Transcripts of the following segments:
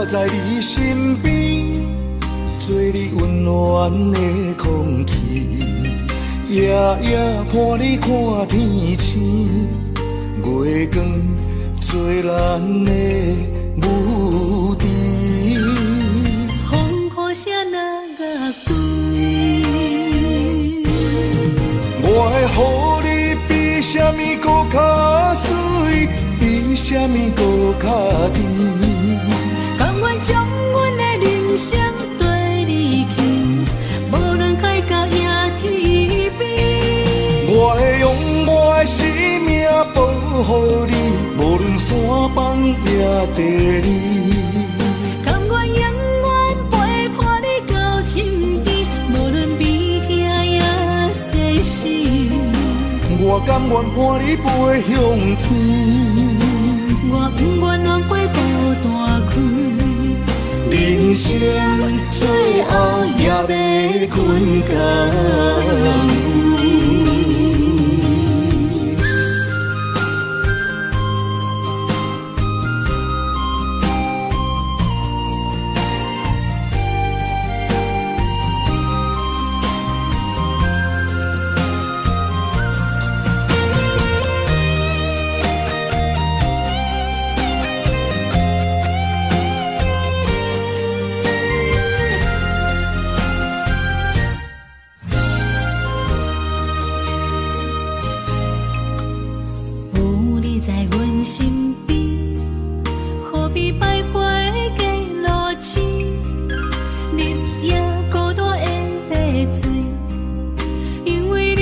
我在你身边，做你温暖的空气，夜夜伴你看天星，月光做咱的母猪。风雨声若甲归，我会予你比什么搁较水，比什么搁较甜。甘愿将阮的人生对你倾，无论海角也天边。我会用我的生命保护你，无论山崩也地理。甘愿永远陪伴你到深更，无论悲痛也世事。我甘愿伴你飞向天，我不愿浪费孤单开。人生最后也要困觉。有你在阮身边，何必徘徊过路痴？日夜孤单的泪水，因为你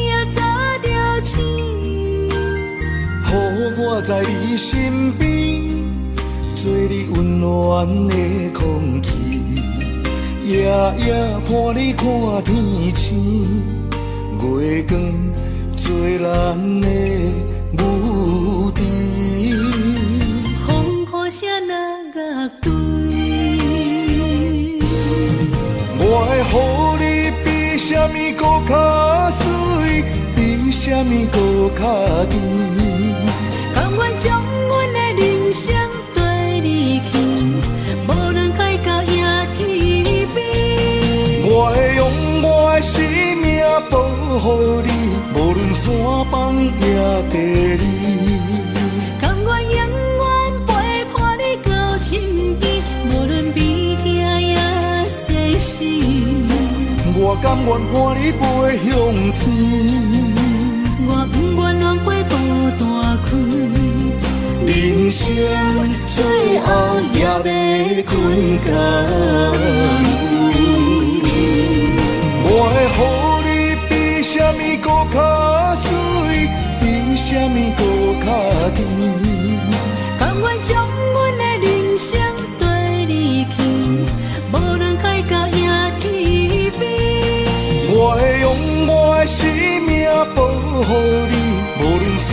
也早着醒。予我在你身边，做你温暖的空气，夜夜伴你看天星，月光做咱的母猪。风雨声若甲归，我会予你比什么搁较水，比什么搁较甜。甘愿将阮的人生对你倾，无论海角也天边。我会用我的生命保护你，无论山崩也地理。甘愿永远陪伴你到深更，无论悲痛也世事。我甘愿伴你飞向天，我不愿浪费孤单开。人生最后也要困觉。我会予你比什么搁较水，比什么搁较甜。甘愿将阮的人生对你倾，无论海角也天边。我会用我的生命保护你，无论山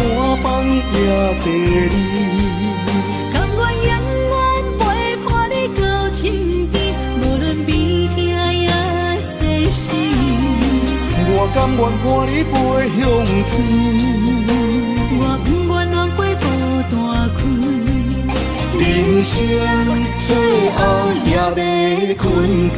崩也地理。甘愿永远陪伴你到深更，无论悲痛也世事。我甘愿伴你飞向天，我不愿浪费孤单开。人生最后也要困觉。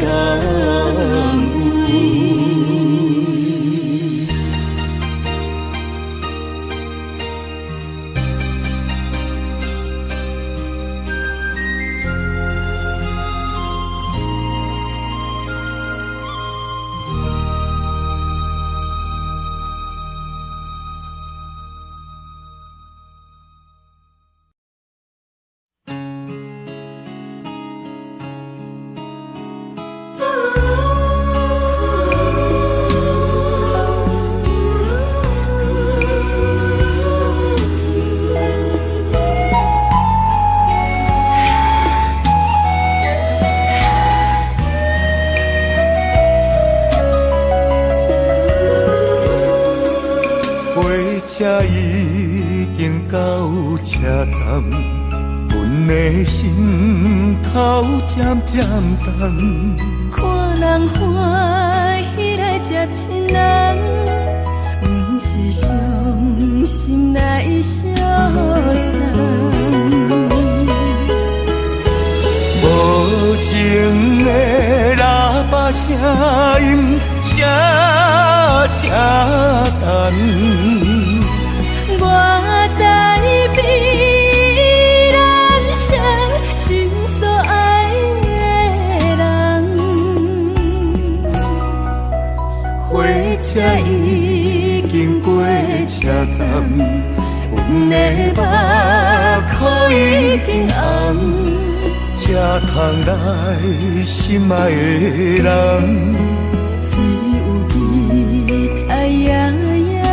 车已经到车站，阮的心头渐渐重。看人欢喜来接亲人，阮是伤心来消散。无声音声声等。我台北人生心所爱的人，火车已经过车站，阮的目眶已经红。才通来心爱的人，只有期待夜夜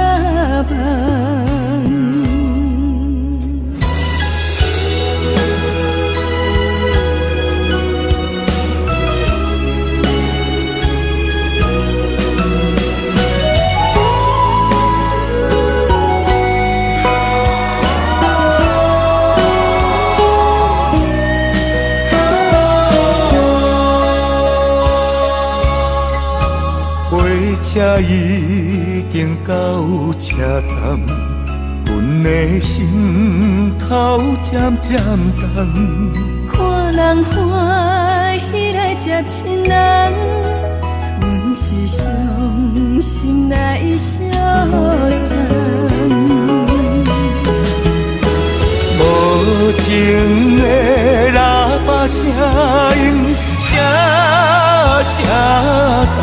梦。车已经到车站，阮的心头渐渐重。看人欢喜来接亲人，阮是伤心来消散。无情的喇叭声音，声声等。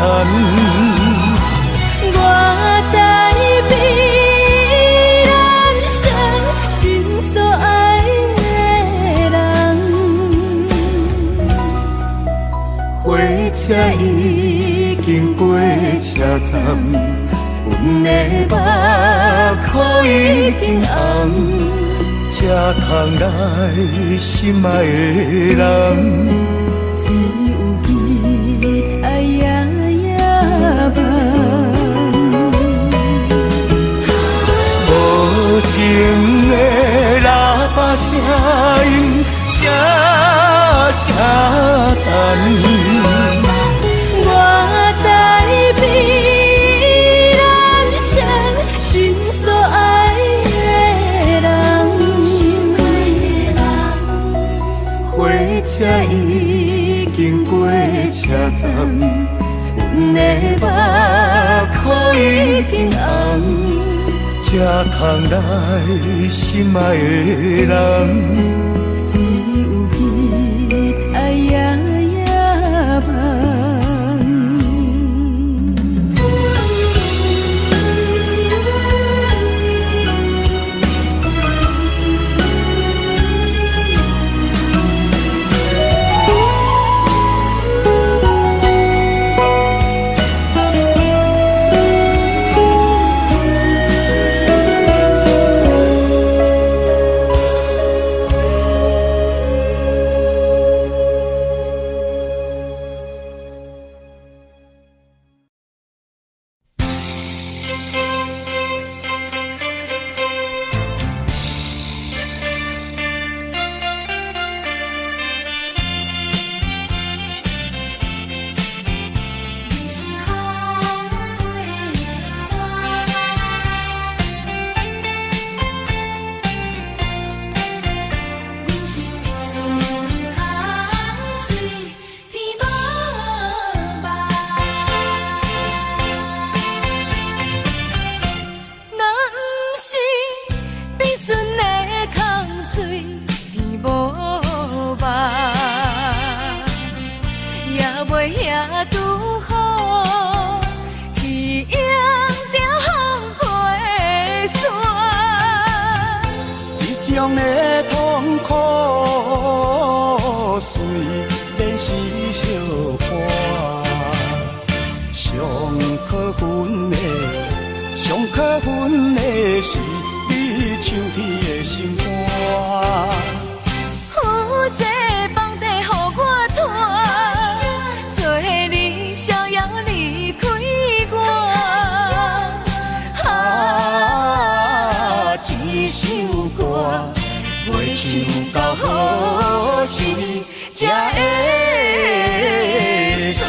我台北人生心所爱的人，火车已经过车站，阮的目眶已经红，才通来心爱的人，只有期待夜夜梦。无情的喇叭声音，声声等。我台北人生心所爱的人，火车已经过车站，阮的目眶已经红。才通来心爱的人，只有期待夜夜梦。种的痛苦随历史相伴，上可恨的是你唱天的心肝。有这房地予我拖，做你逍遥离开我。一首歌袂唱到何时才会煞？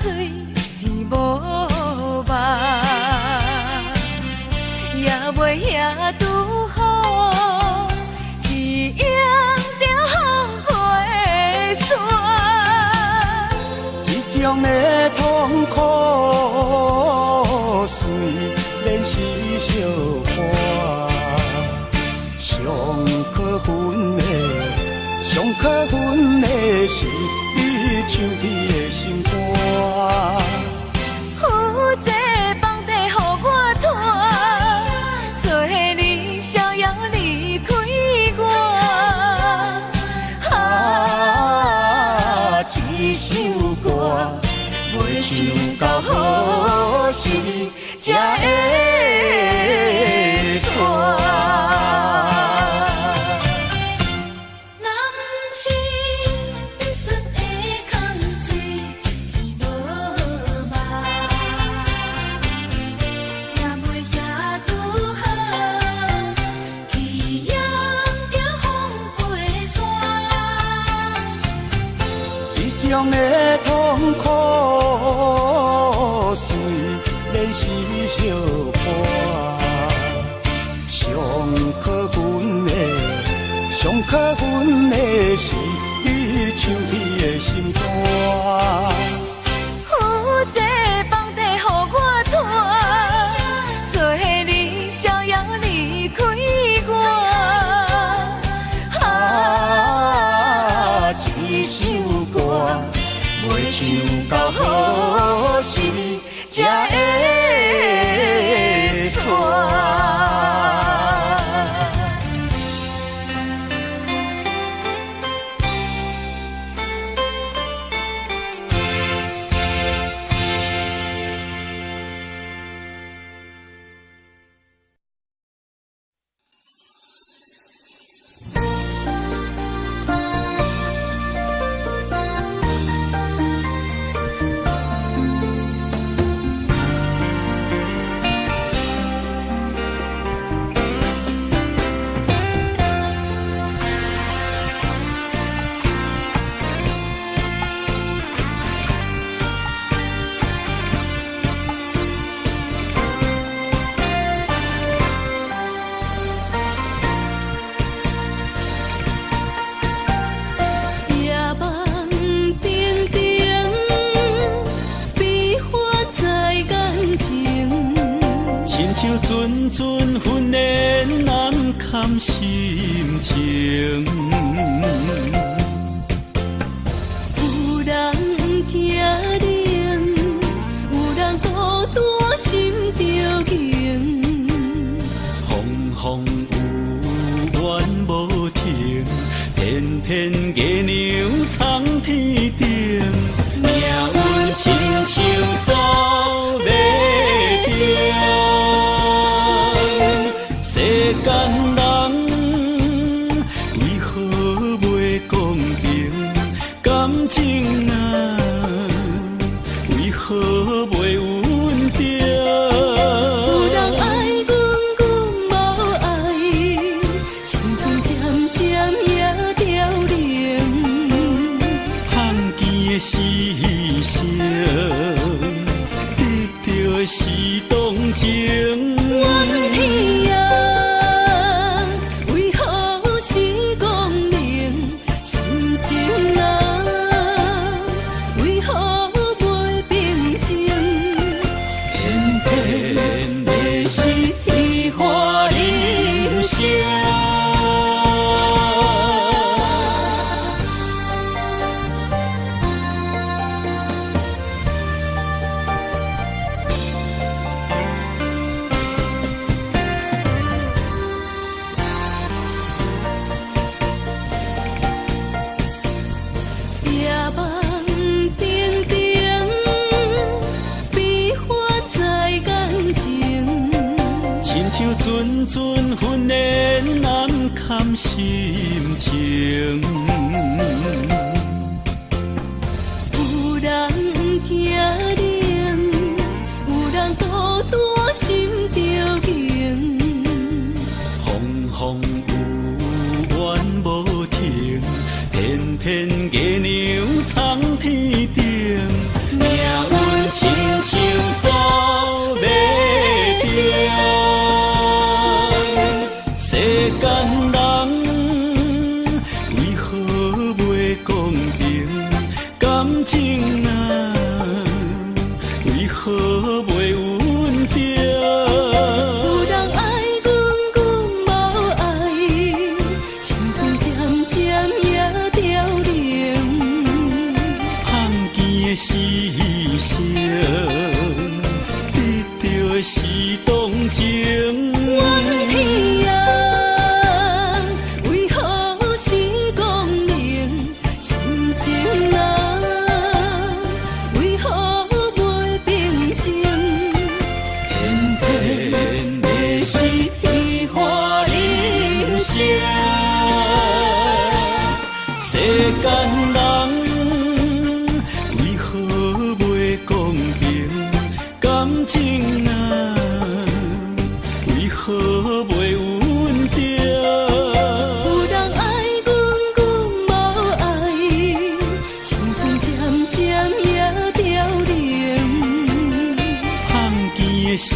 嘴无目，也袂遐拄好，去迎着风飞山。这种的痛苦，虽然是小可，上可恨的是你唱起的心肝。有这房地予我拖，做你逍遥离开我。一首歌袂唱到好时才会煞。这种的痛苦，虽然是小可，上可恨的是你唱起的心肝。有这房地予我拖，做你逍遥离开我。一首歌袂唱到好时才会煞。阵阵训练难堪心情，有人惊冷，有人孤单心着惊，风有怨无停，偏偏月娘藏天顶，命运亲像作马定。世间人为何袂公平？感情啊，为何袂稳定？有人爱阮，阮无爱，青春渐渐也凋零。盼见的是谁？得到的是动情。怨天啊，为何是公明？心情啊，为何袂平静？偏偏的是虚华人生。阵阵训练难堪心情，有人惊冷，有人孤单心着惊。风有怨无停，偏偏月娘藏天顶。命声，得到的是同情。怨天啊，为何是光明心情啊？为何袂平静？偏偏的是虚华人生。世间人为何袂公平？感情啊，为何袂稳定？有人爱阮，阮无爱伊，青春渐渐也凋零。碰见的是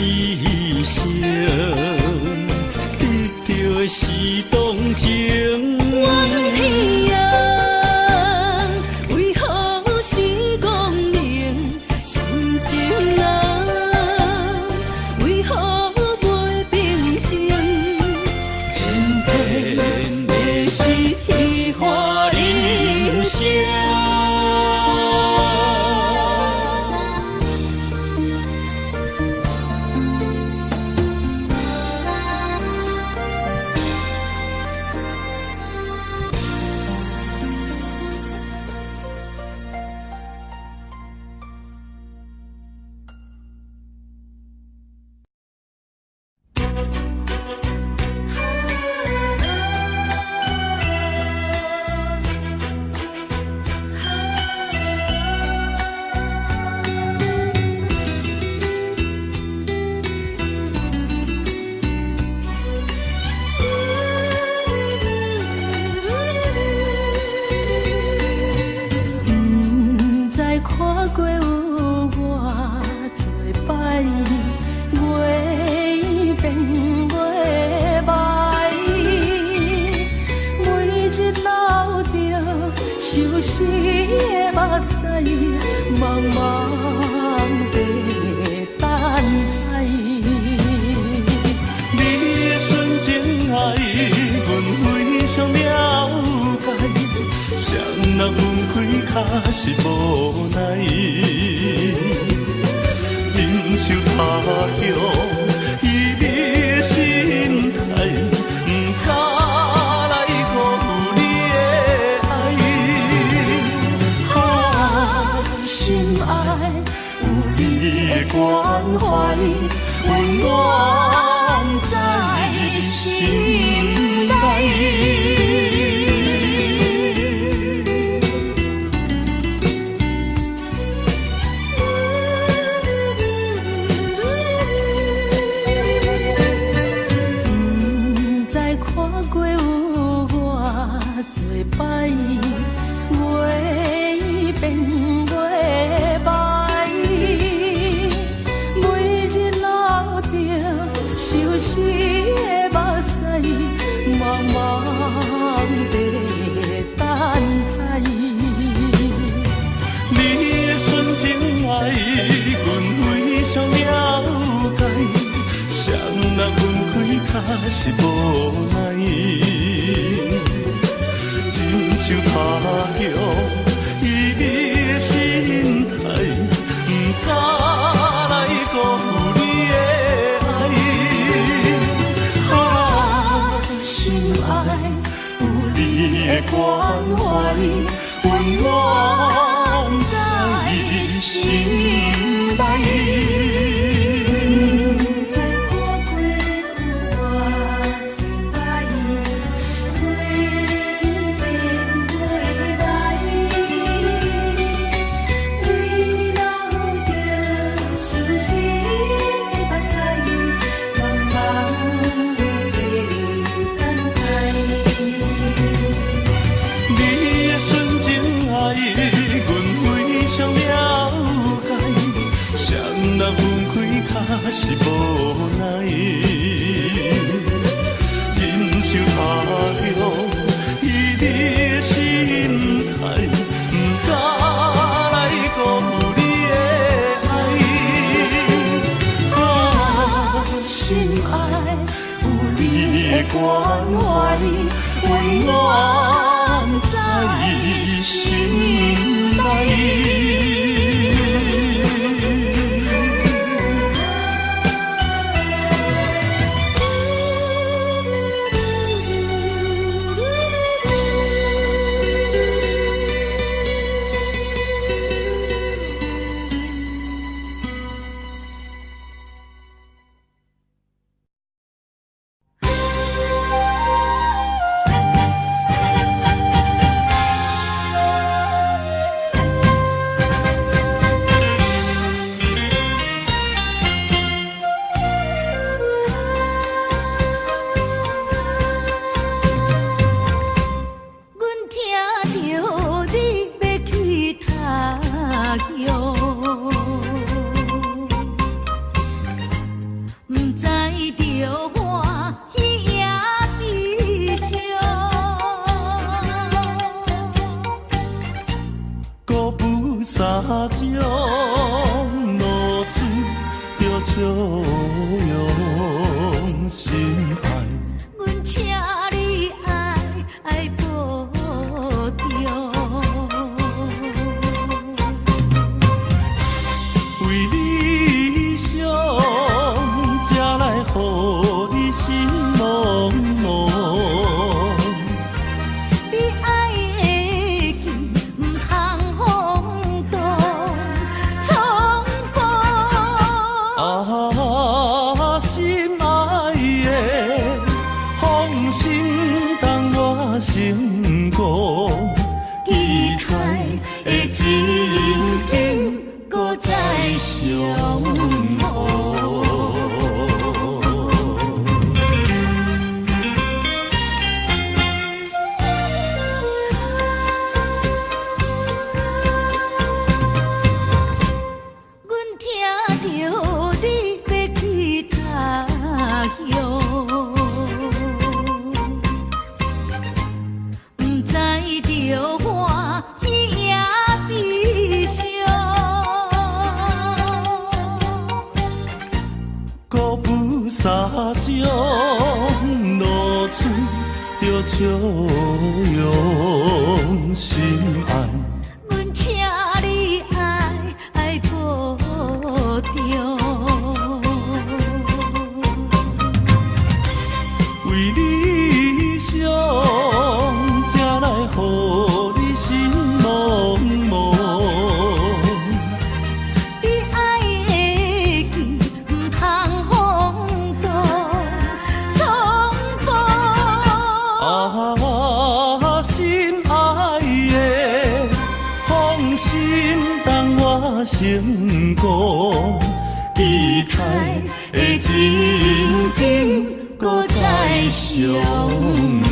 声，得到的是同情。怨天啊，为何是光明心情啊？为何袂平静？偏偏的是虚华人生。看过有偌多摆，月变月歹，每日流着相思的目屎，茫茫地等待。你的纯情爱，阮非常了解，谁人分开却是无奈，忍受他乡伊的心态，不敢来辜负你的爱。心爱有你的关怀，温暖在心内。多摆，月变月歹，每日流着相思的目屎，茫茫地等待。你的纯情爱，阮非常了解，谁人分开却是无奈。忍受他乡伊的心态，不敢来辜负你的爱。心爱有你的关怀，温暖在心内。是无奈，忍受他乡伊的心态，不敢来辜负你的爱。心爱有你的关怀，温暖在心内。相好。沙洲露出着笑容心爱，阮请你爱保重。为理想，才来予你心茫茫。你爱的记，唔通风动冲破。啊，心爱的，放心当我成功，期待的情景搁再相逢。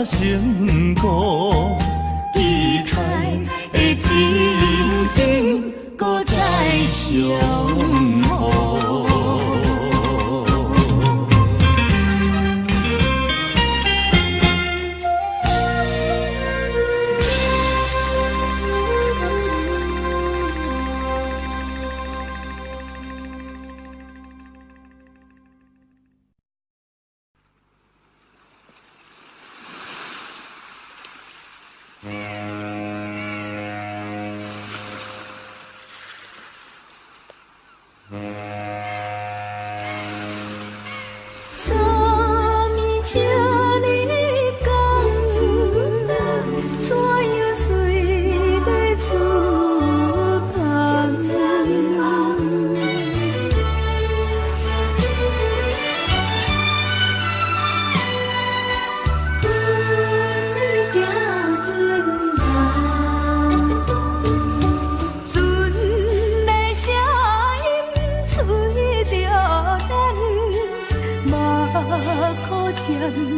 成功，期待的情景搁再相逢。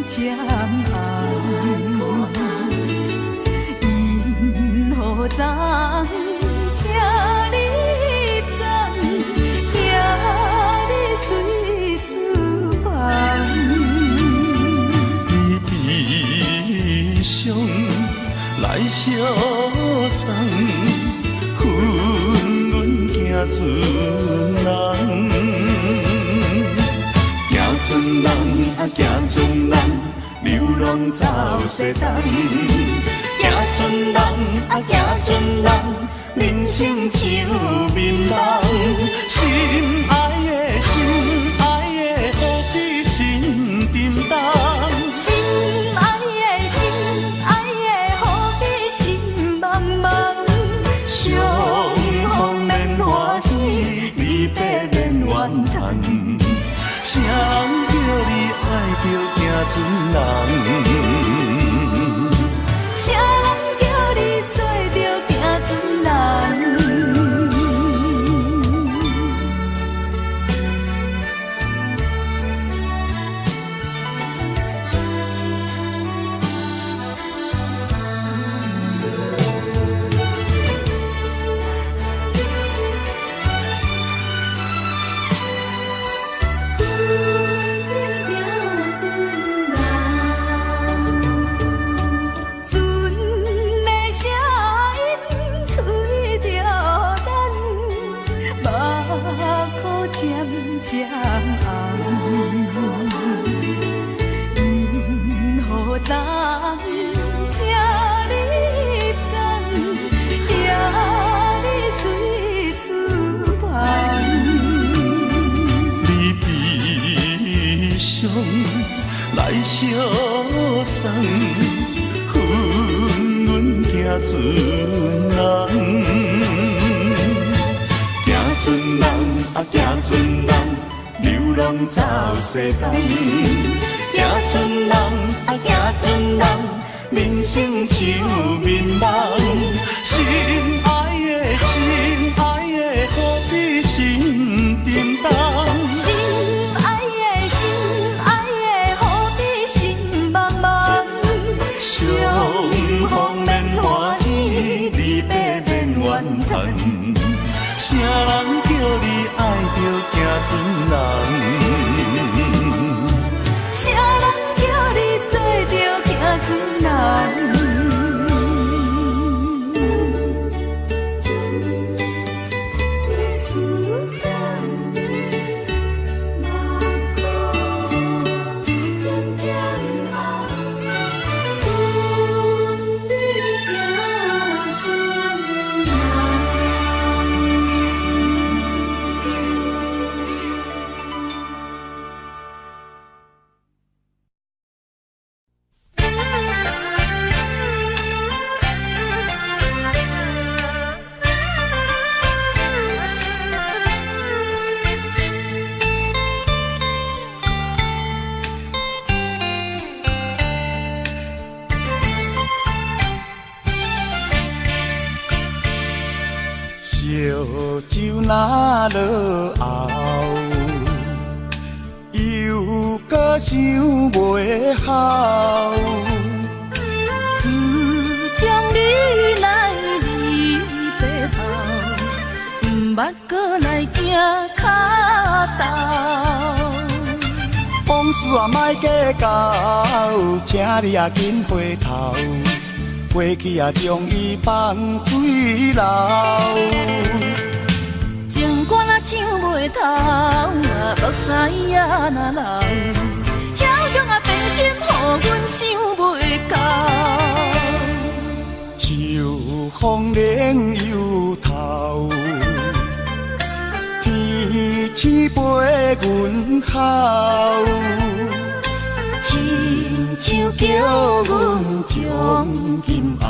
渐暗，因何当请你等，惊你随思烦。悲伤来相送，恨阮行船人。行船人啊，行船人，流浪走西东。行船人啊，行船人，人生像眠梦。心爱的，心爱的，何必心沉重？心爱的，心爱的，何必心茫茫？相逢免欢喜，离别免怨叹。谁人叫你爱着行船人？谁人叫你做着行船人？相送，阮阮行船人，行船人啊行船人，流浪走西东。行船人啊行船人，人生像面梦。心爱的心爱的，何必心叮当？心爱的心爱的，何必心茫茫？相逢免欢喜，离别免怨叹。啥人叫你爱着行船人？啥人叫你做着行船人？烧酒若落后，又搁想袂好。自从你来离别后，毋捌搁来行脚头。往事啊，莫计较，请你啊紧回头。过去啊，将伊放水流。情歌若唱袂透，目屎啊若流，遐种啊变心，予阮想袂到。秋风冷又透，天星陪阮哭。亲像叫阮将今后，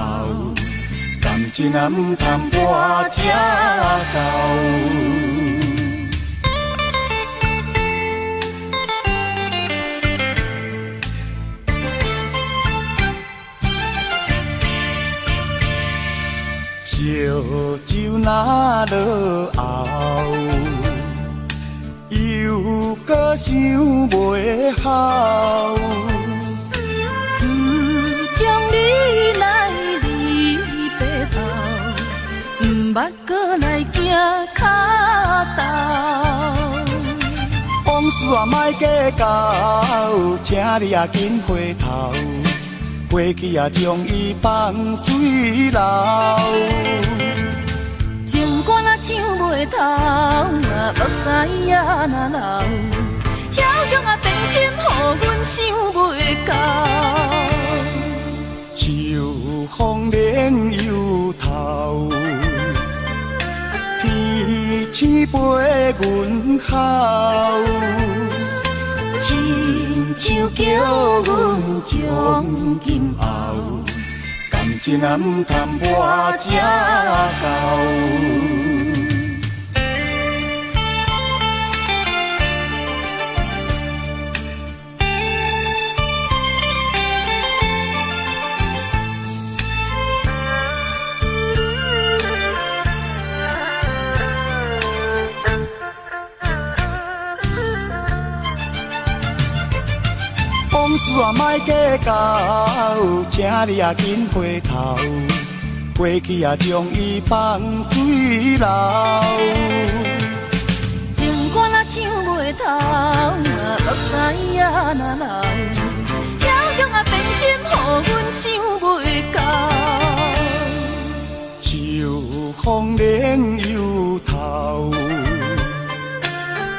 感情啊毋通跋这厚。烧酒若落后，又搁想袂好。自从你来离别后，毋捌搁来行脚头。往事啊莫计较，请你啊紧回头。过去啊将伊放水流。情歌若唱袂透，目屎啊若流，遐种啊变心，予阮想袂到。秋风冷又透，天星陪阮哭。亲像叫阮将今后，感情啊毋通跋这厚。往事啊莫计较，请你啊紧回头。过去啊将伊放水流。情歌若唱袂透，目屎啊若流，遐种啊变心，予阮想袂到。秋风冷又透，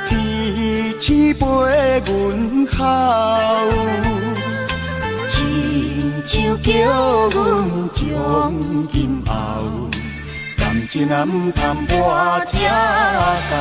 天星陪阮哭。亲像叫阮将今后，感情啊毋通跋这厚。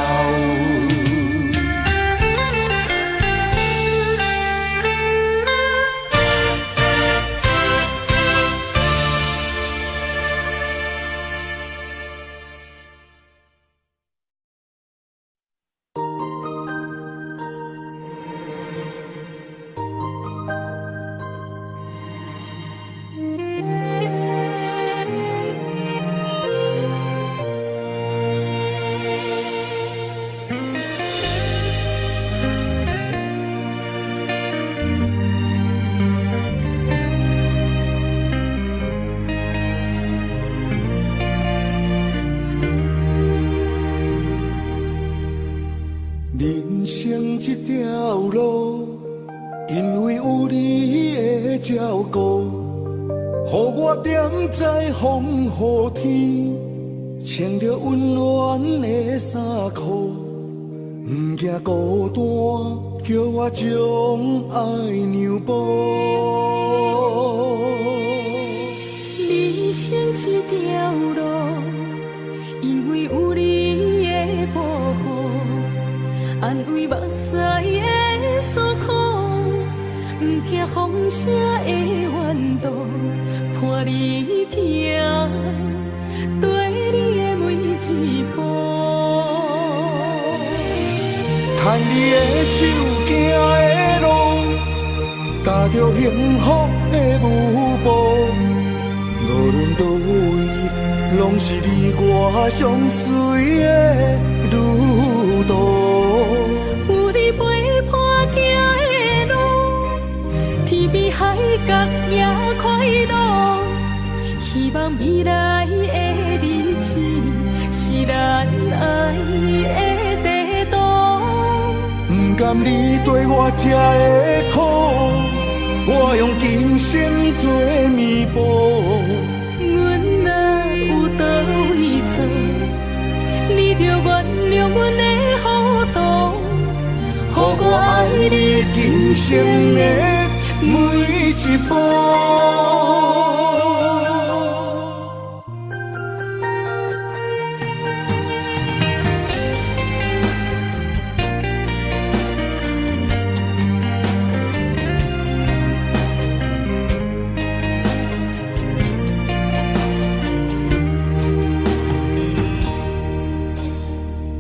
这条路，因为有你的照顾，予我踮在风雨天，穿着温暖的衫裤，不惊孤单，叫我将爱让步。人生这条路，因为有你的保护，安慰目屎的诉苦，不听风声的怨毒，伴你行，对你的每一步。牵你的手行的路，踏着幸福的舞步，无论倒位，拢是你我相随的旅途。有你陪伴行的路，天边海角也快乐。希望未来的日子是咱爱的地图。不甘你对我这的苦，我用今生做弥补。阮若有倒位错，你着原谅阮的糊涂，予我爱你今生的每一步。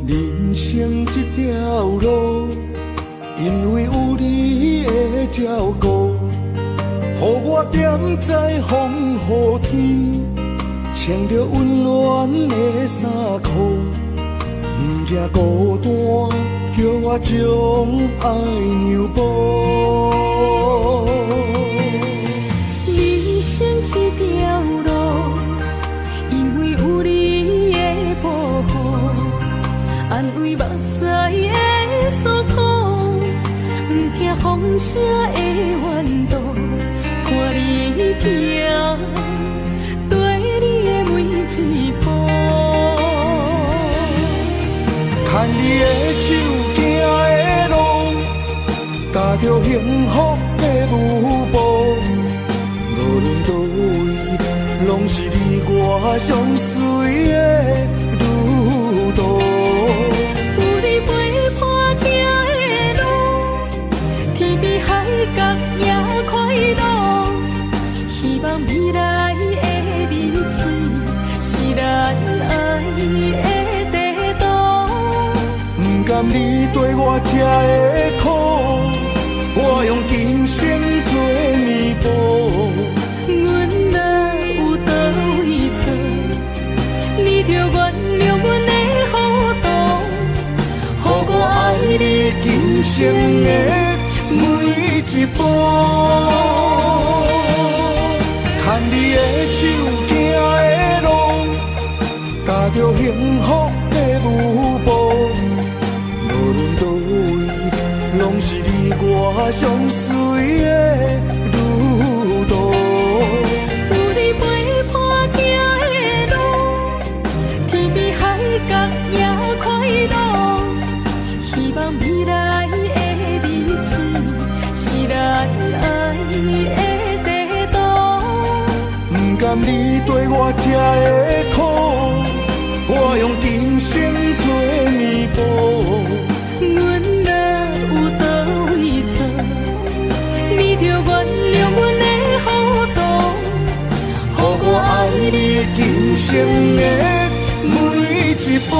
人生这条路，因为有你的照顾，予我踮在风雨天，穿着温暖的衫裤，不惊孤单，叫我将爱让步。人生这条路，因为有你的保护，安慰目屎的诉苦，不听风声的怨毒，伴你行，对你的每一步。牵你的手行的路，踏着幸福的舞步，无论倒位，拢是你我相随的旅途。有你陪伴行的路，天边海角也快乐。希望未来的日子是咱爱的地图。不甘你对我这的苦，我用今生做弥补。阮若有倒位错，你着原谅阮的糊涂，予我爱你今生的每一步。牵你的手行的路，踏着幸福的舞步，无论倒位，拢是你我相随的旅途。有你陪伴行的路，天边海角也快乐。希望未来的日子是咱爱的地图。不甘你对我这的苦，我用今生做弥补。阮若有倒位错，你着原谅阮的糊涂，予我爱你今生的每一步。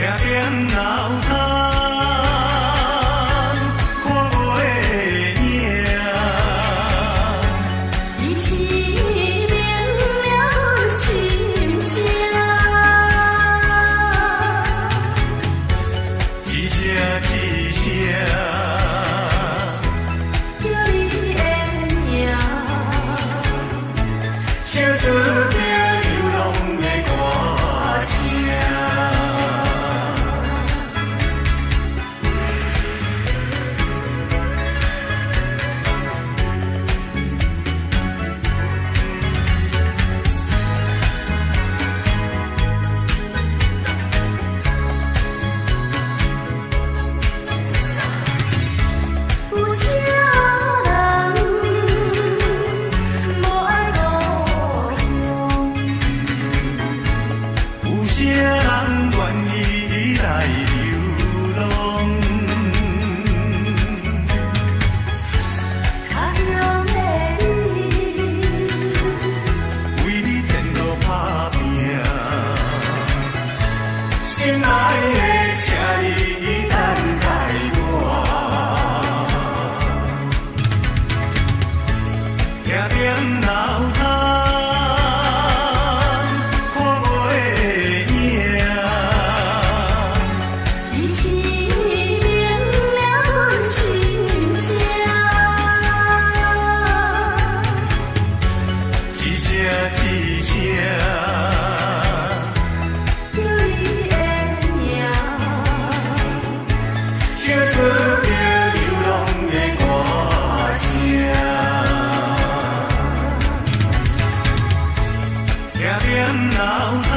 点脑干，看我的影。一起明了心声，一声一声，叫你的名，唱出着流浪的歌声。有啥人无爱故乡？有啥人愿意来流浪？较容的你，为你前路打拼，心爱的，请你等待我。点点脑干，看我的影。一起明了心声，一声一声，叫你的名，唱出着流浪的歌声。点点脑干，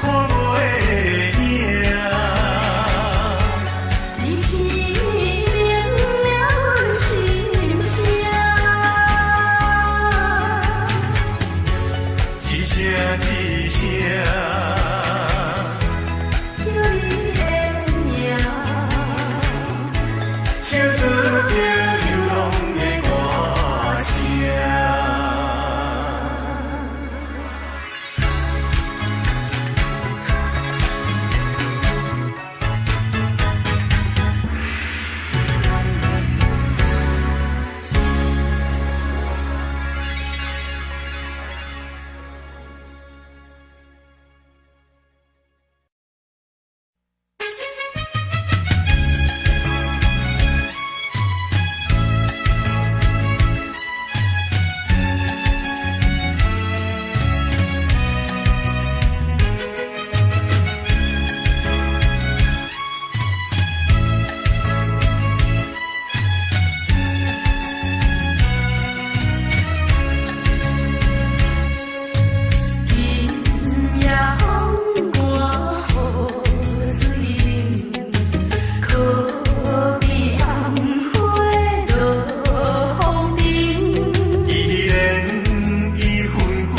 看我的影。一起明了心声，一声一声，叫你的名，唱出着流浪的歌声。今夜风寒雨水冷，可比红花落风冰。依然已分开，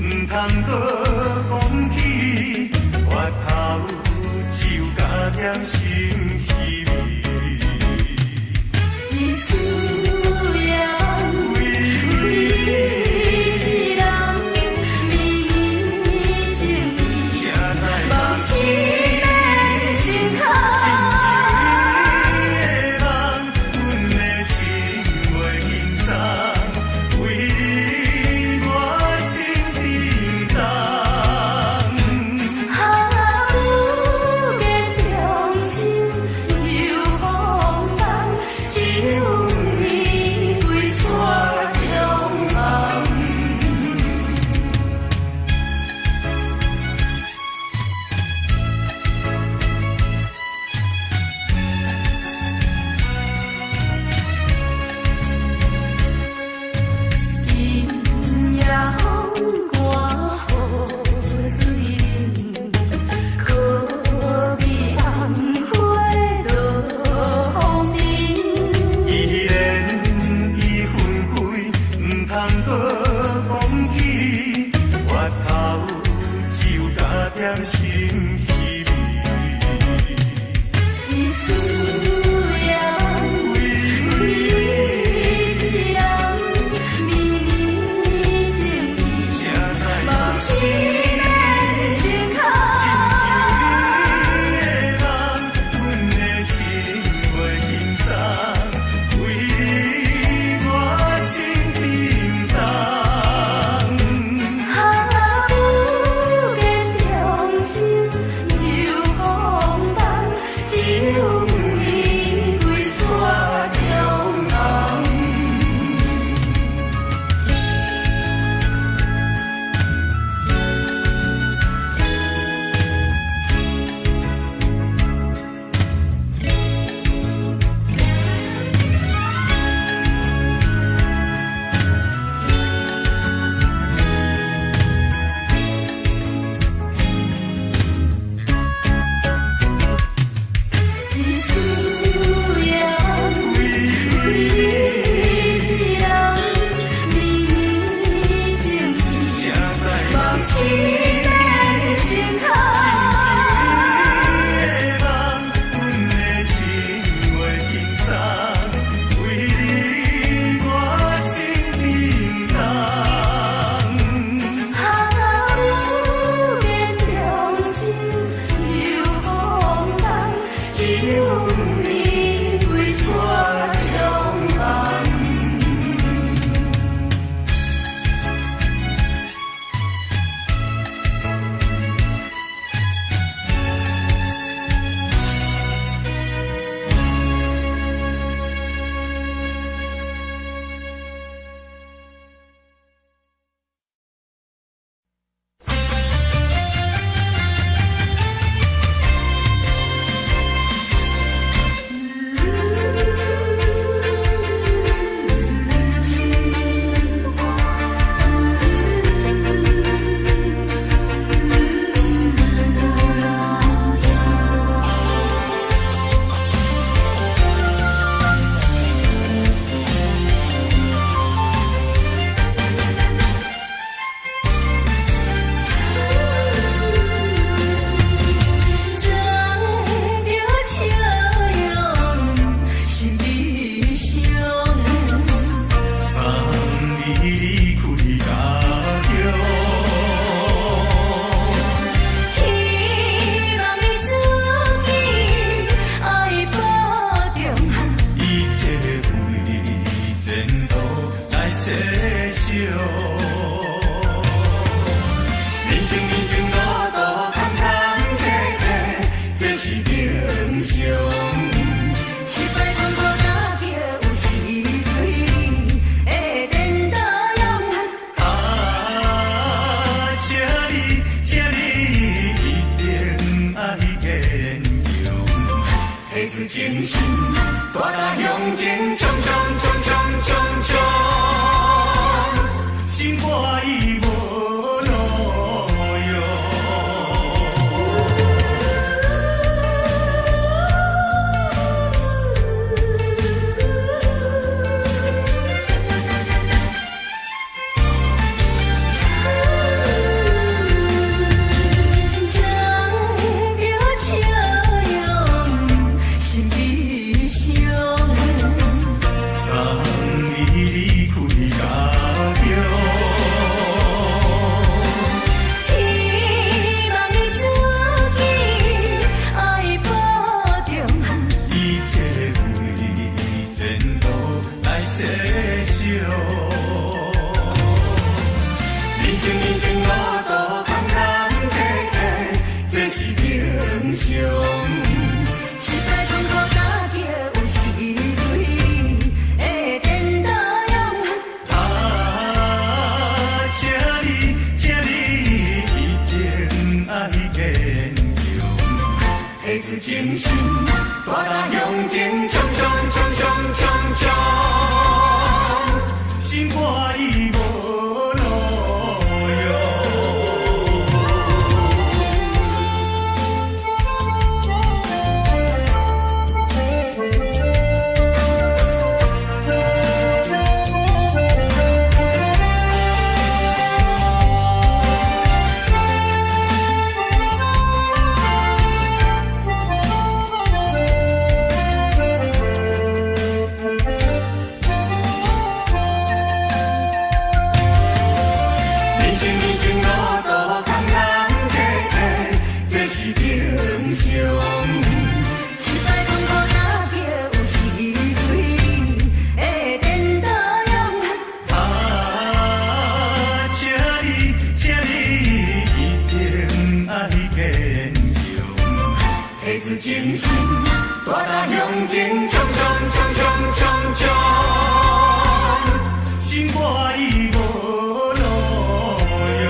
唔通搁讲起，我头只有加点心稀微。一丝烟，为你一人，绵绵情意，谁来梦醒的心坎。阮的心袂轻松，为你我心沉重。不见中秋又风寒，只有你归山中梦。今夜风寒雨水冷，可比红花落风冰。依然已分开，唔通搁讲起，我头只有加点心稀微。一丝烟，为你一人，绵绵情意，梦醒的心坎。自精神，大踏向前，冲冲冲冲冲冲，心肝已无路用。精神，大踏向前，冲冲冲冲冲冲，心肝已无路用。精神，大踏向前，冲冲冲冲冲冲，心肝已无路用。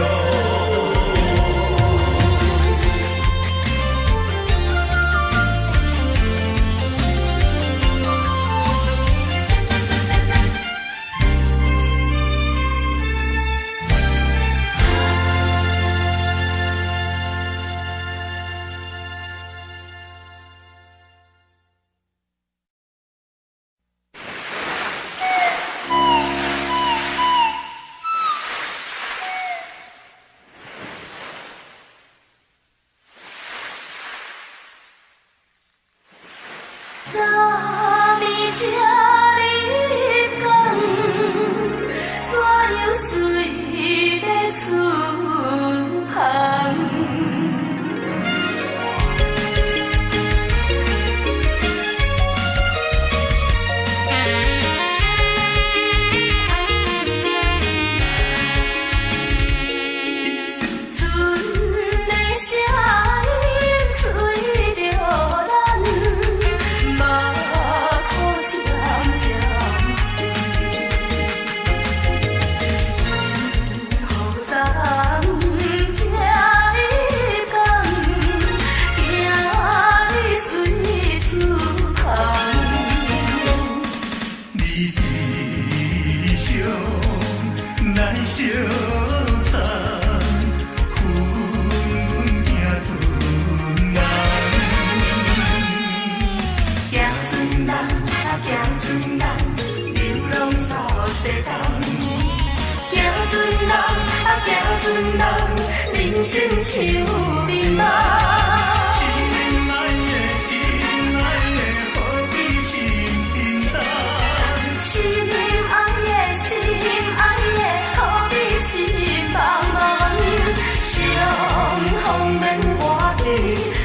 人生像迷茫，心爱的，心爱的，何必心平淡？心爱的，心爱的，何必心茫茫？相逢免换去，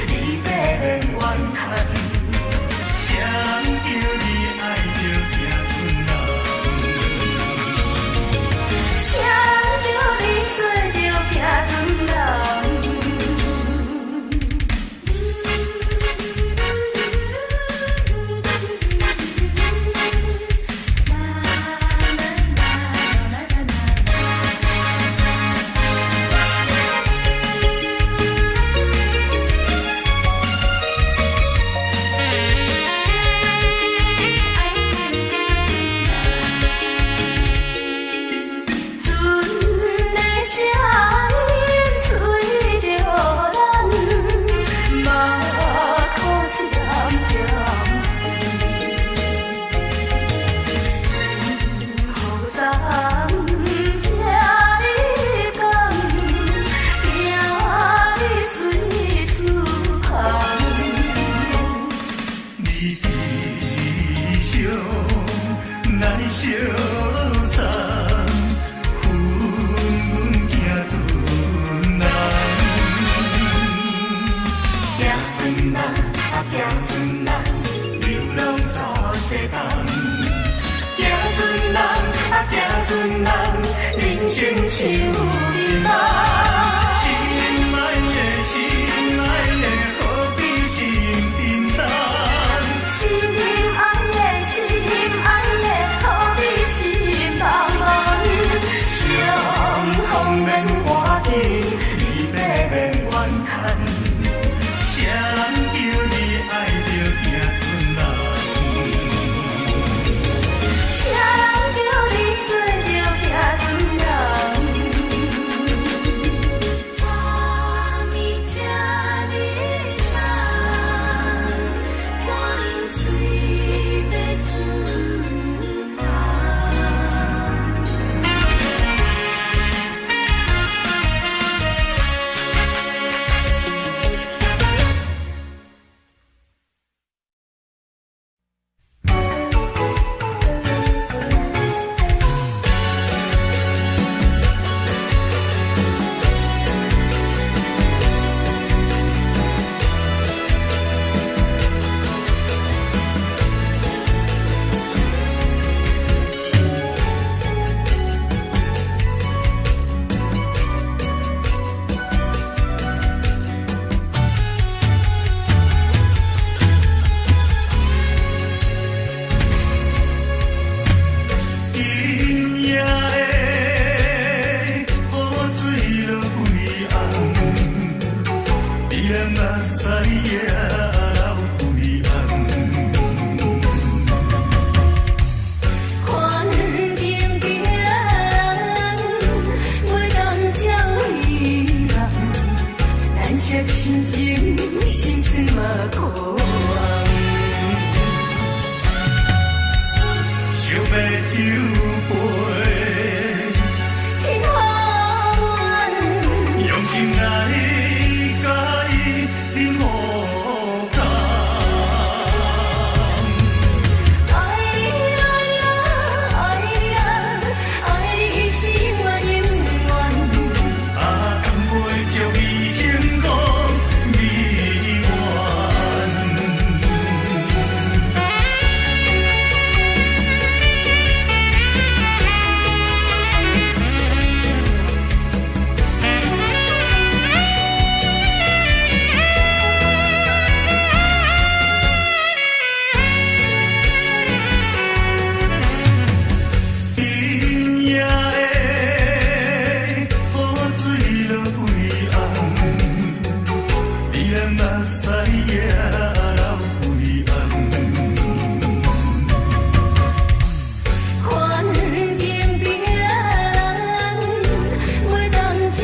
离别免怨叹。谁叫你爱着行船人？谁叫你做着行船人？生像美梦。心爱的，心爱的，何必心沉重？心爱的，心爱的，何必心茫茫？相逢免外境，离别免怨叹。谁人叫你爱着行船人？谁人叫你做着行船人？昨暝这日梦，怎样随要出梦？今夜的雨水落规红，你人目屎也流规红。看见别人袂当将伊人，咱些亲情心酸嘛可红。想要酒杯，天下阮用心来甲伊饮好干。爱你爱呀爱你啊，爱你是我永远。啊，甘袂将伊幸福美满。今夜的雨水落规红，你人目屎也流规红。看见别人袂当将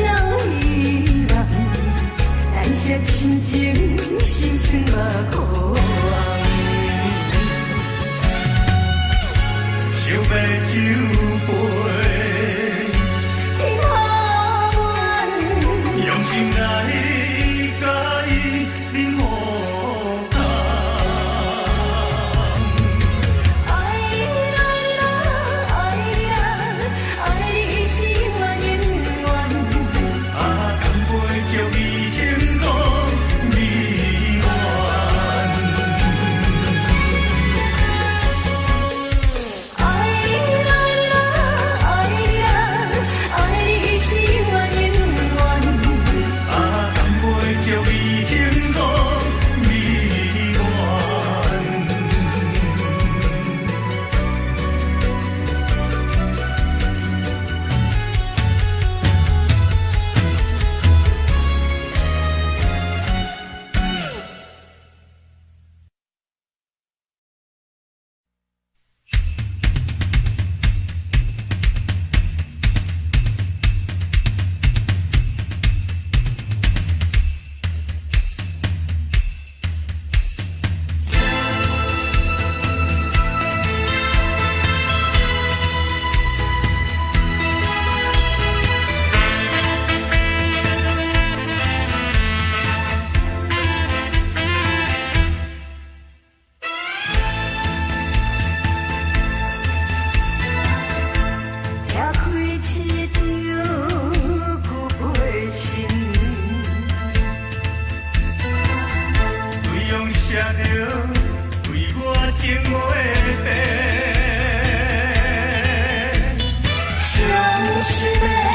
伊人，咱些亲情心酸嘛可红。想要酒杯，天下阮用心来甲伊饮好干。爱你爱呀爱你啊，爱你是我永远。啊，甘袂将伊幸福美满。爱你爱呀爱你啊，爱你是我永远。啊，甘袂将伊幸福美满。是的。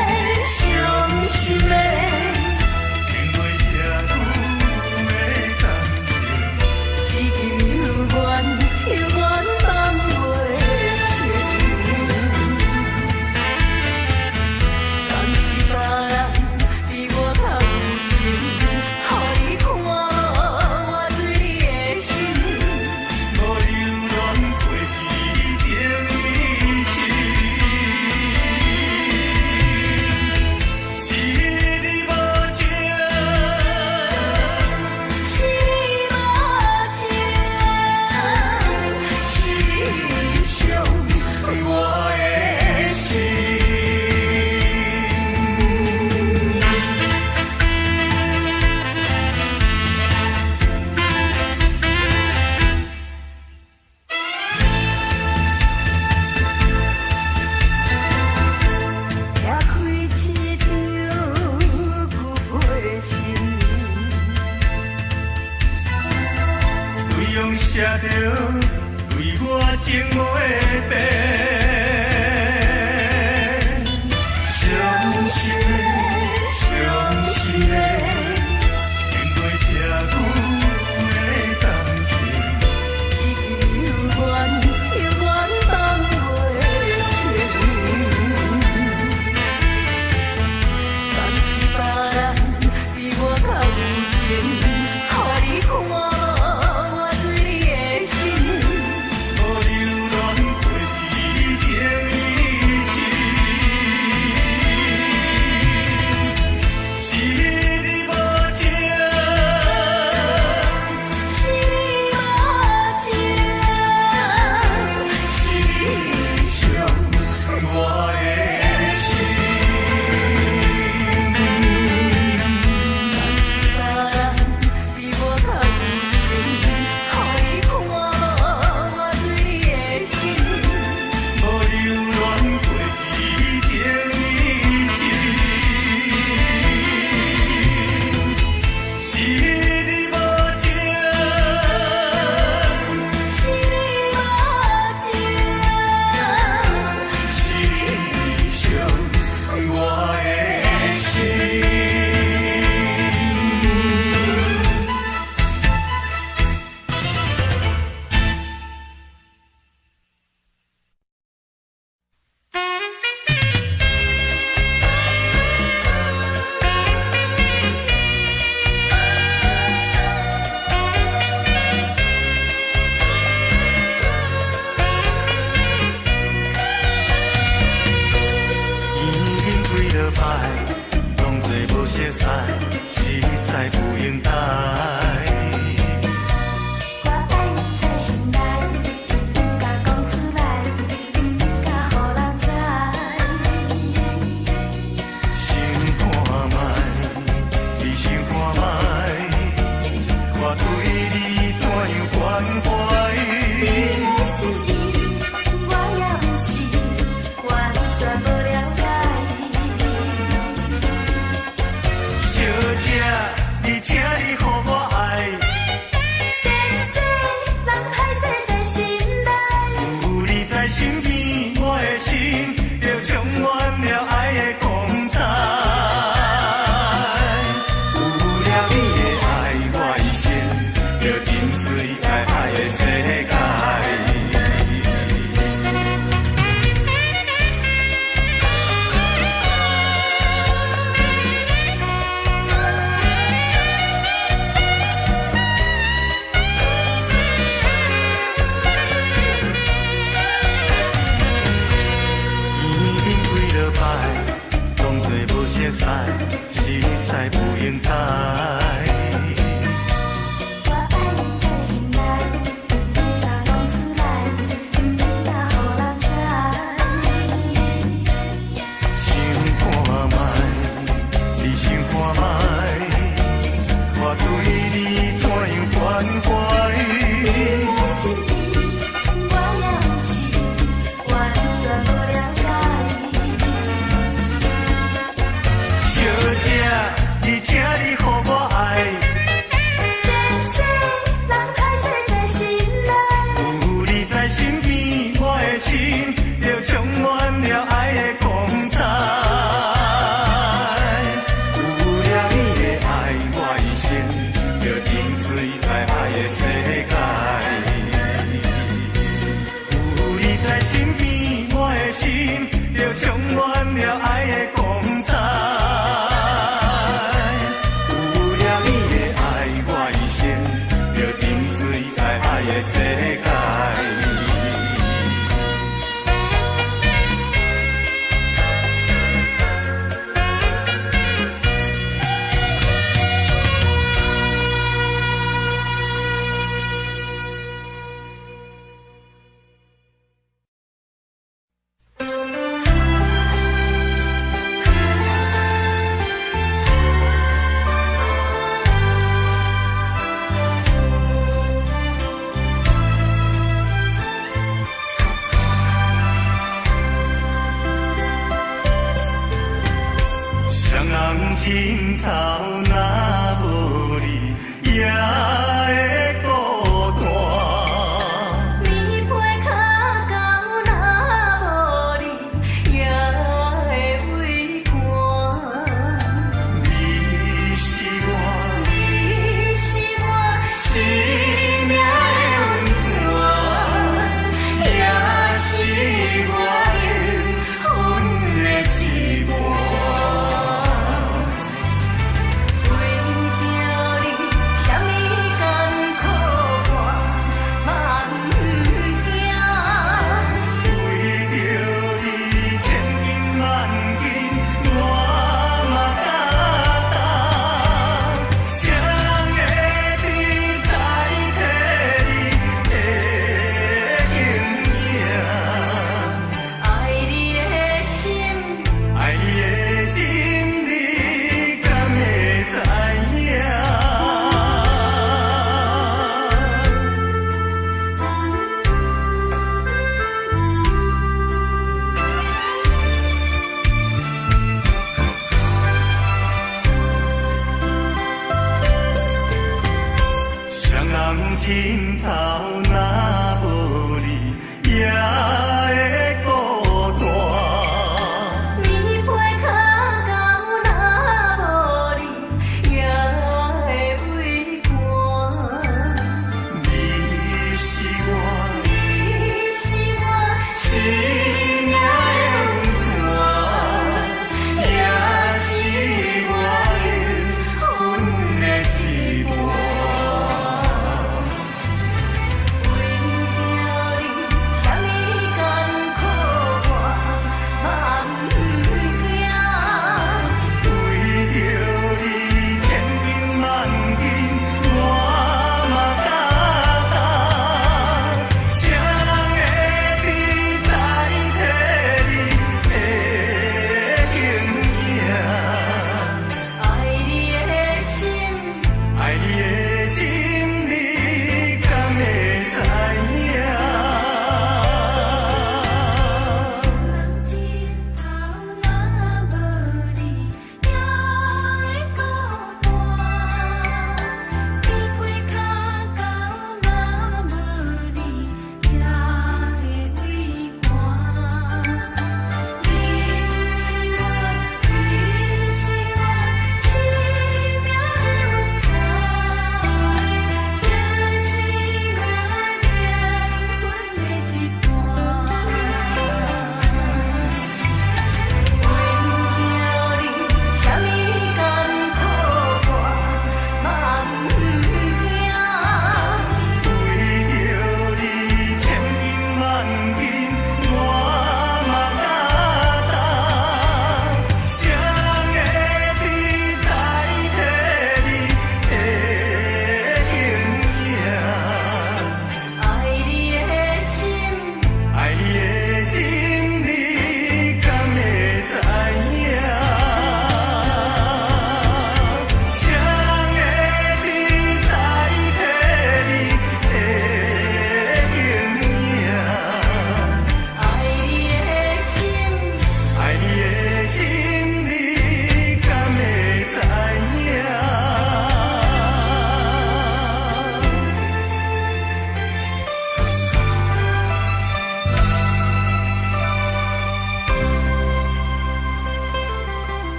用写着对我情话的伤心的，伤心的，面对这久的感情，一句永远放袂清。但是别人比我较有情，予你看我对你的心。无留恋过去情意深，是你无情，是你无情，是你伤我的心。别人比我较有情，予你看我对你的心。无留恋过去情意深，是你无情，是你无情，是你伤我的心。已经几落摆，当作无熟悉，实在不应该。我爱你在心内，不敢讲出来，不敢予人知。想看卖，只想看卖，我对你怎样关怀？你的心意，我也不是完全无了解。小姐，你请你予我爱，细细人歹势在心内，有你在身边，我的心就充满了爱的光彩。有了你的爱，我一生就沉醉在爱的世界。已经几落摆，当作无熟悉，实在不应该。我爱你在心内，不敢讲出来，不敢予人知。想看卖，只想看卖，我对你怎样关怀？你的心意，我也不是完全无了解。小姐，你请你予我爱，细细人歹势在心内，有你在身边，我的心就充满了爱的光彩。有了你的爱，我一生就沉醉在爱的世界。有你在身边，我的心就充满了爱的光彩。有了你的爱，我一生就沉醉在爱的世界。心头若无你，也会孤单。你陪脚到若无你，也会畏寒。你是我，你是我生命的温泉，也是我的阮的一半。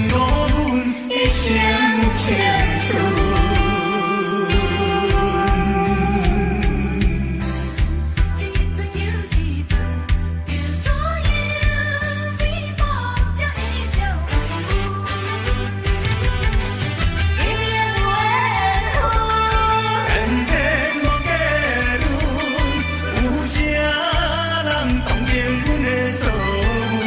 东。千春。一阵又一阵，叫做永美梦才会照有。一年无缘分，天天无结论，有啥人同情阮的错误？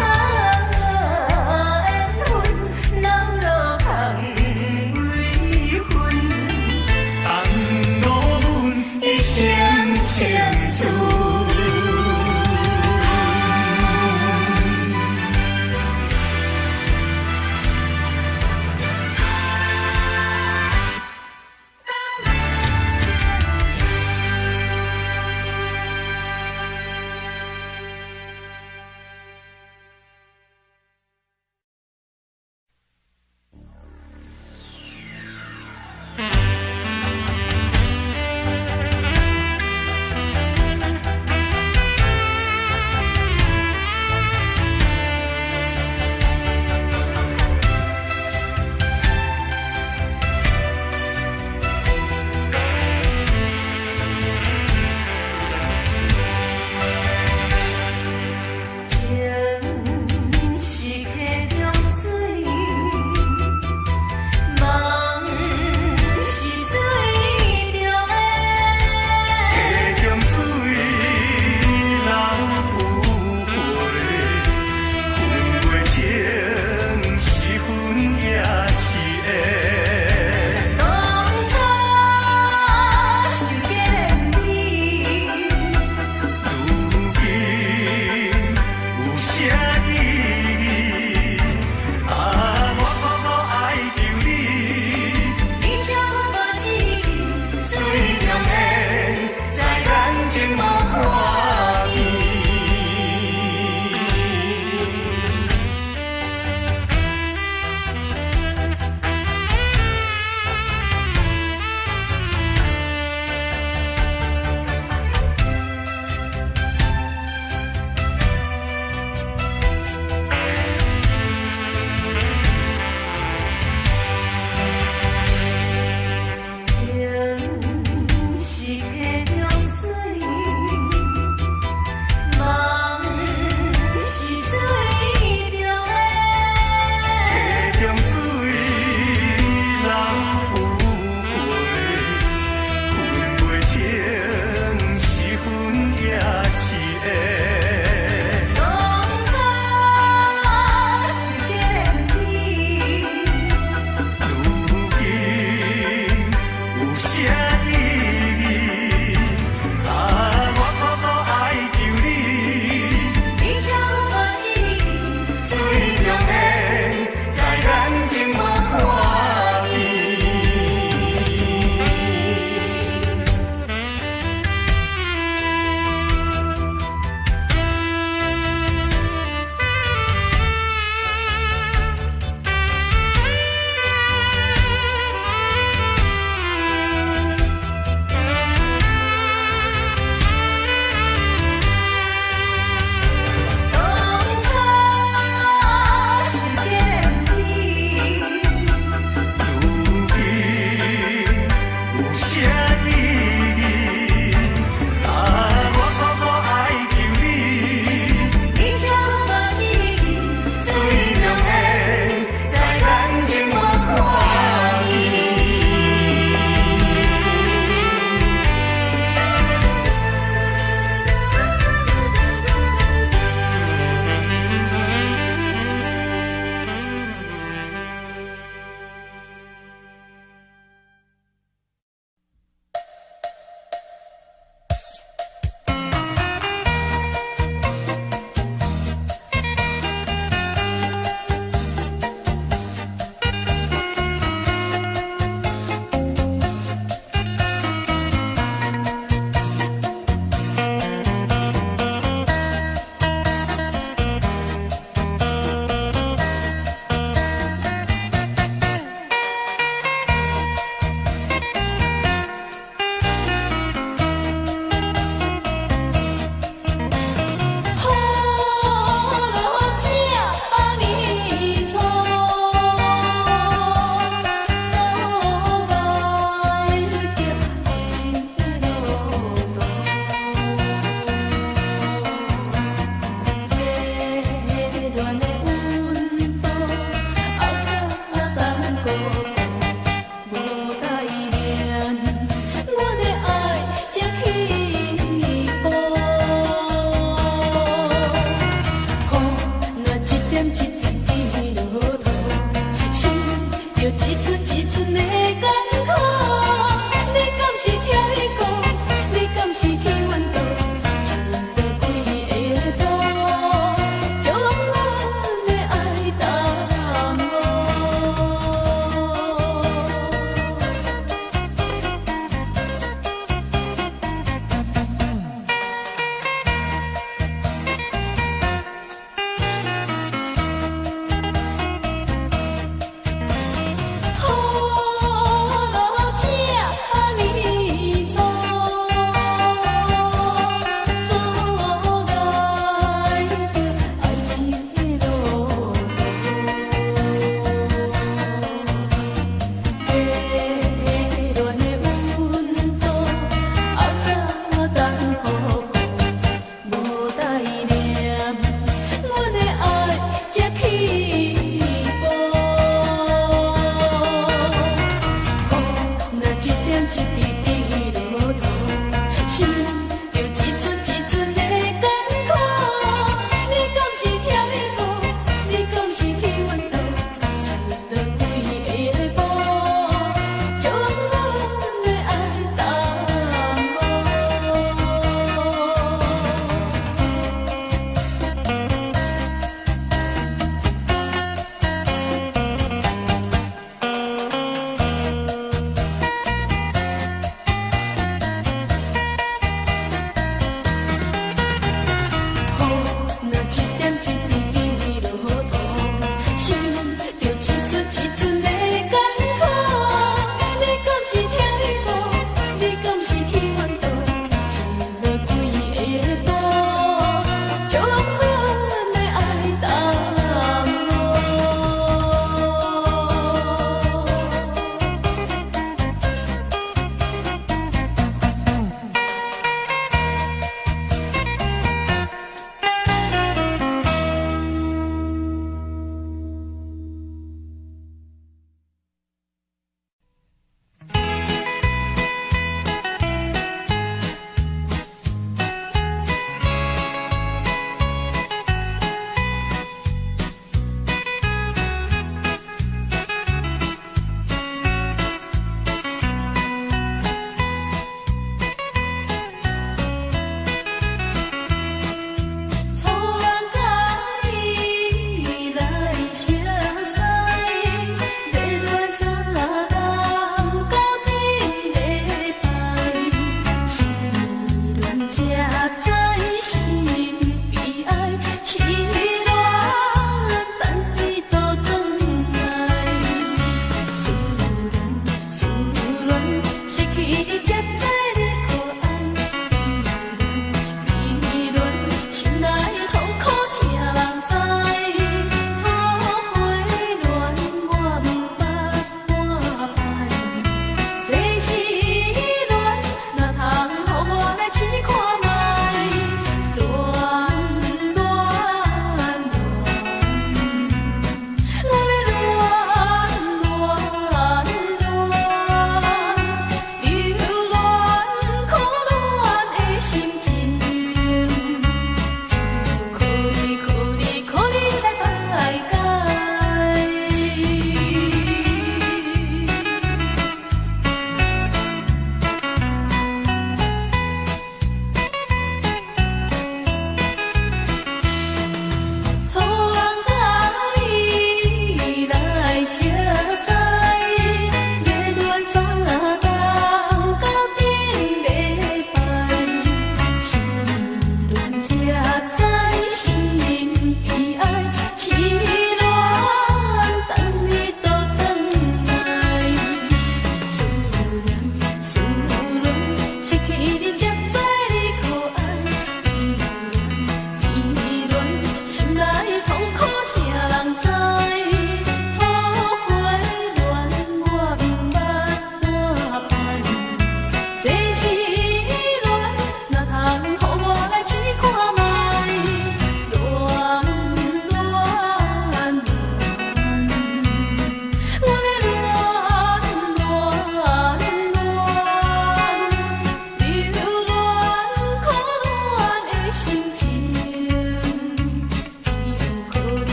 缘分人路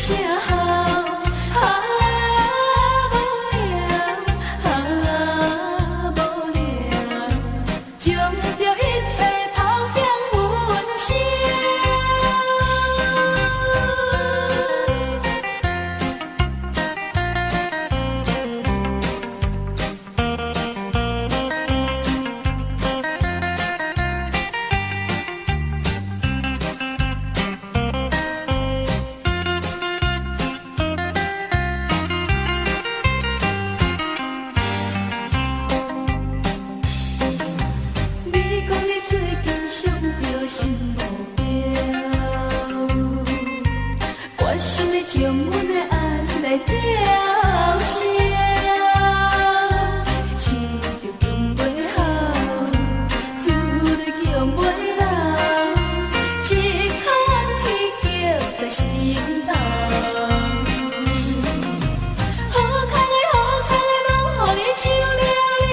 啥好，无聊，将着一切抛向云霄。你讲你最近想着新目标，我想要将阮的爱来调声，生着强袂好，厝里强袂老，一口气叫在心头。好康的拢予你抢了了。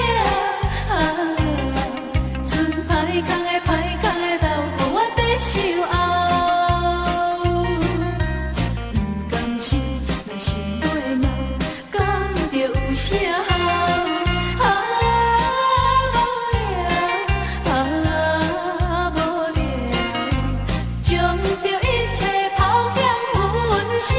剩歹空的留，予我在守候。不甘心，内心袂闹，讲着有啥好？无聊，将着一切抛向云霄。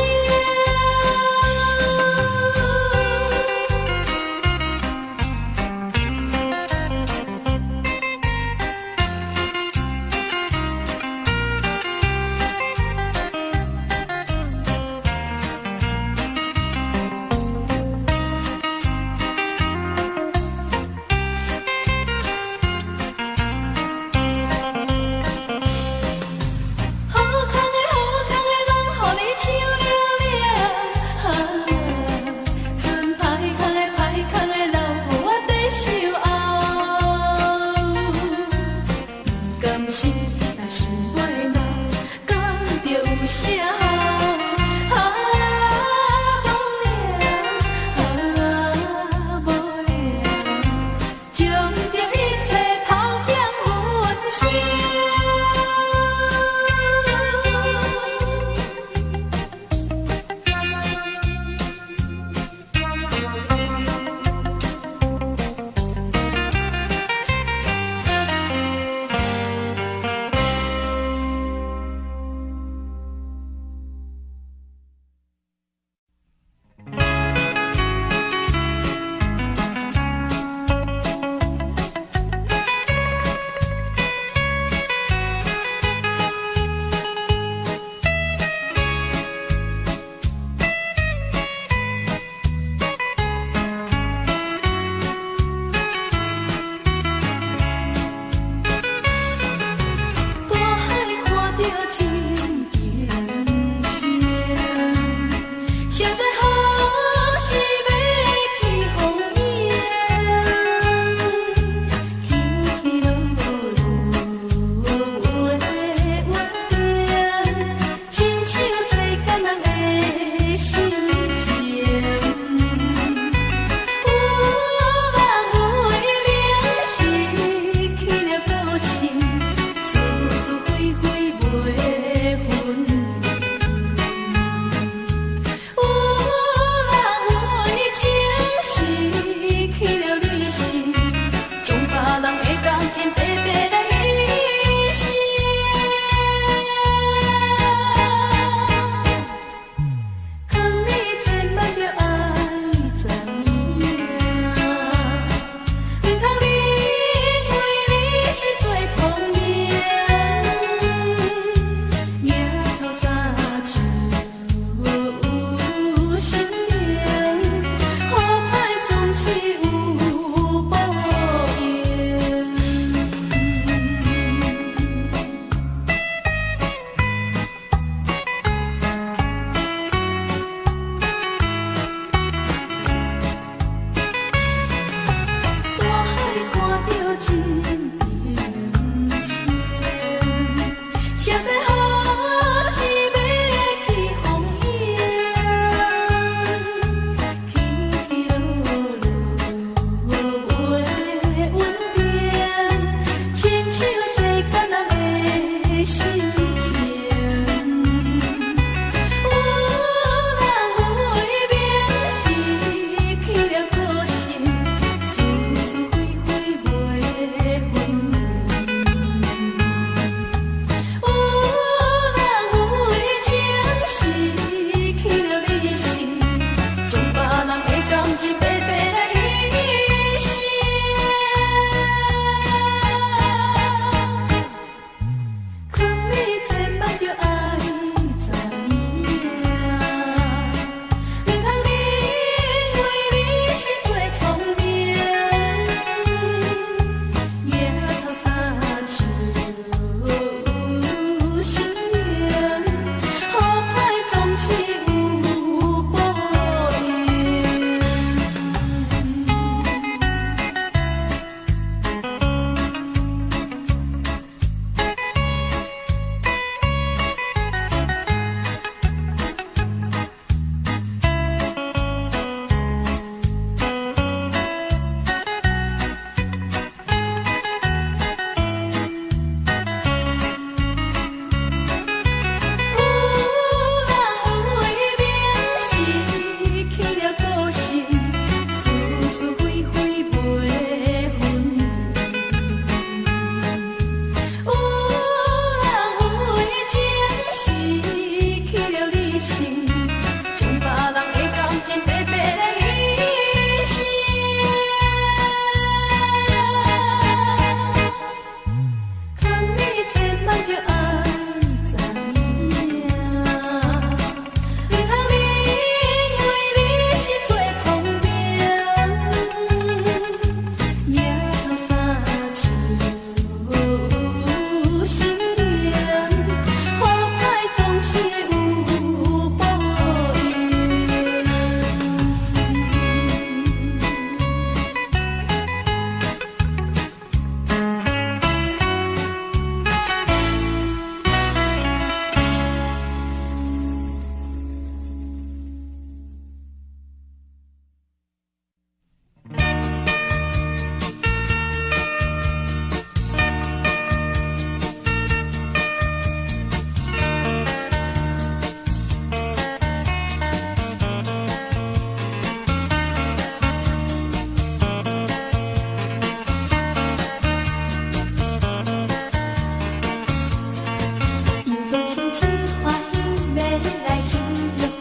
总像痴欢喜要来去约会，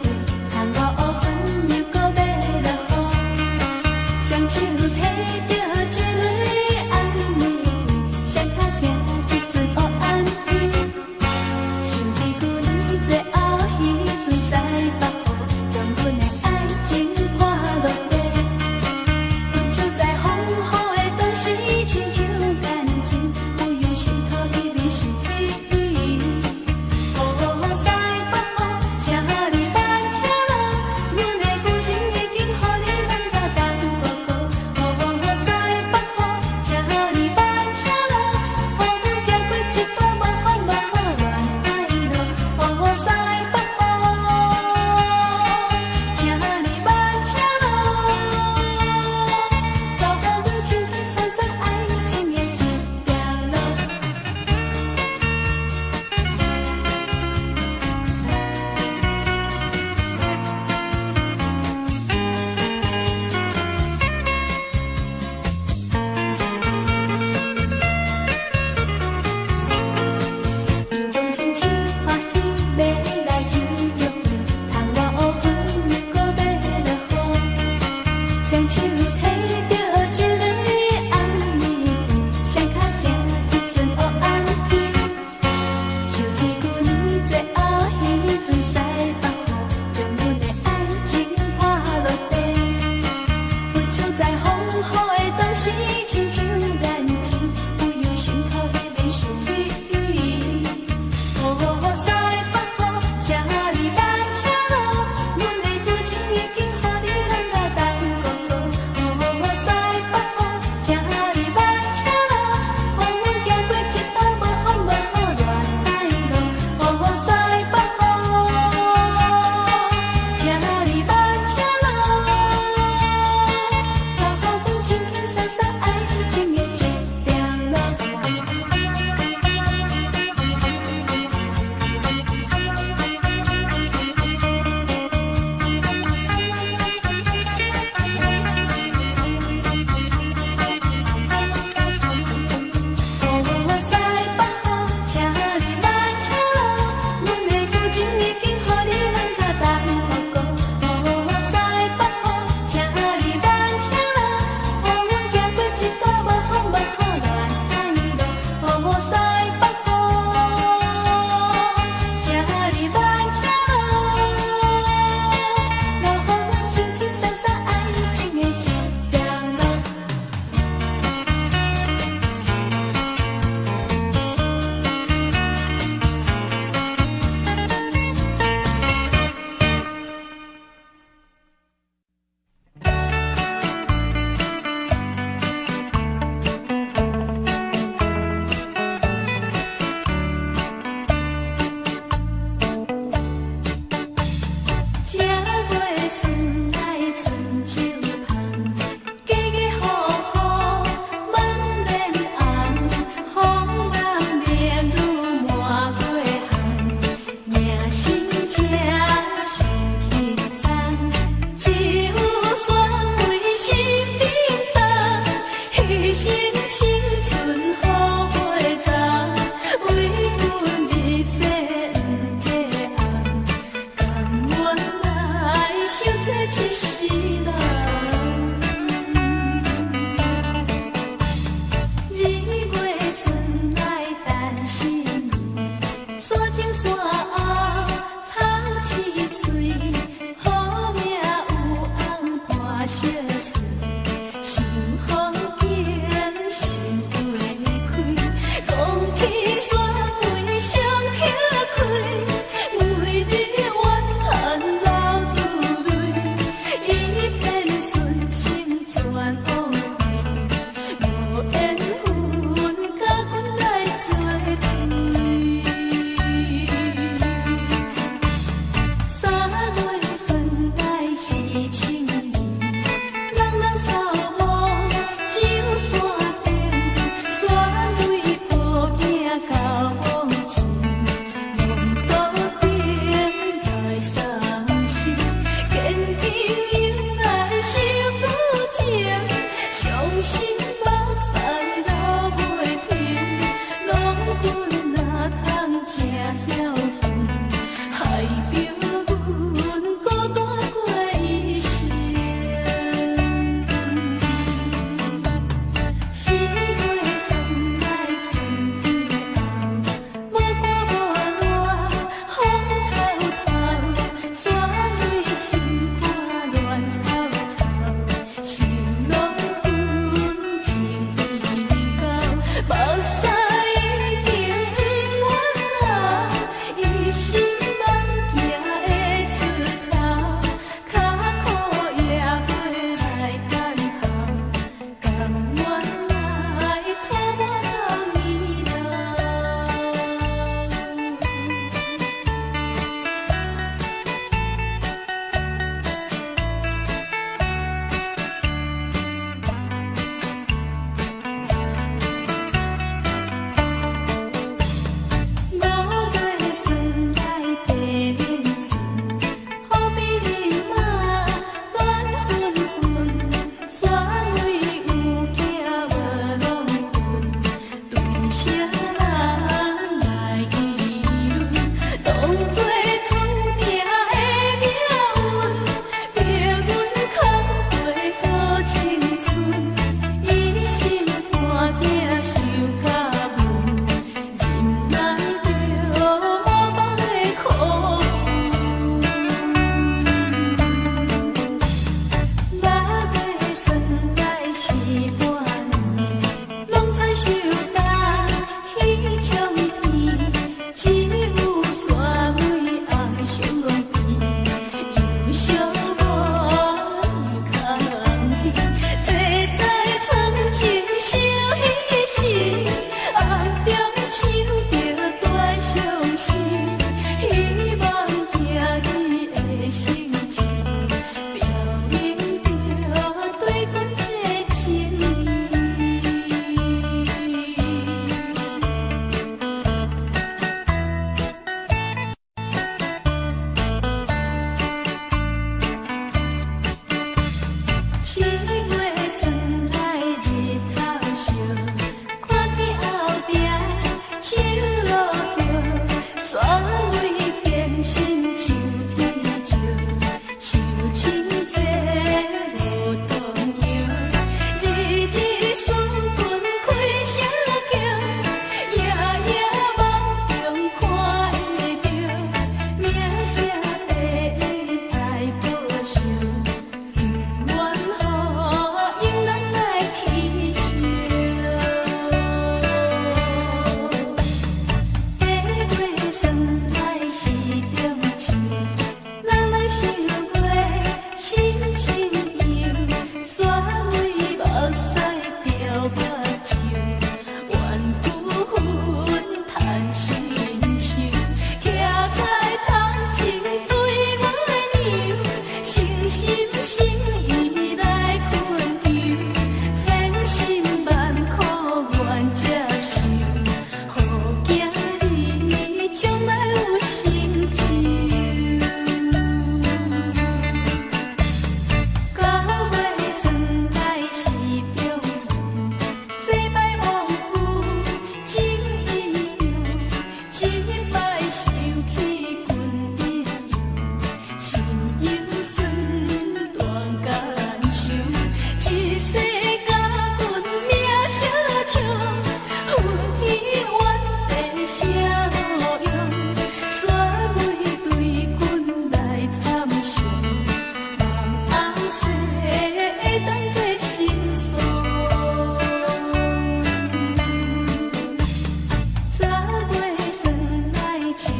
通我乌云又搁要落雨，双手提着一蕊安慰，双脚行一阵黑暗天。想起旧年最后彼阵西北雨，将阮的爱情破落地。分手在风雨的当时，亲像感情，不由心头一味想起伊。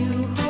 花。